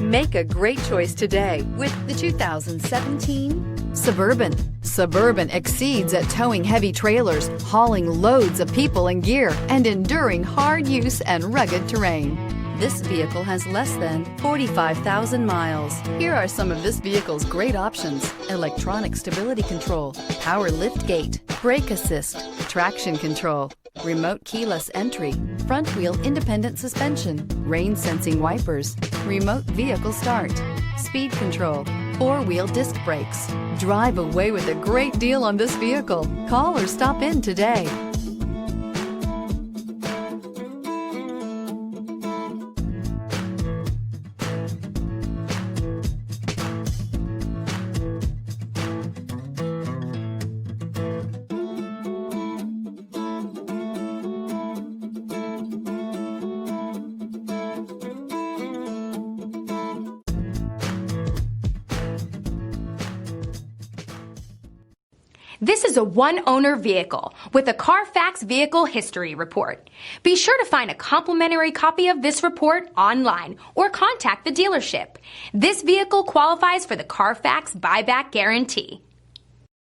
Make a great choice today with the 2017 Suburban. Suburban exceeds at towing heavy trailers, hauling loads of people and gear, and enduring hard use and rugged terrain. This vehicle has less than 45,000 miles. Here are some of this vehicle's great options: electronic stability control, power liftgate, brake assist, traction control, remote keyless entry, front wheel independent suspension, rain sensing wipers, remote vehicle start, speed control, four-wheel disc brakes. Drive away with a great deal on this vehicle. Call or stop in today. This is a one-owner vehicle with a CARFAX Vehicle History Report. Be sure to find a complimentary copy of this report online or contact the dealership. This vehicle qualifies for the CARFAX Buyback Guarantee.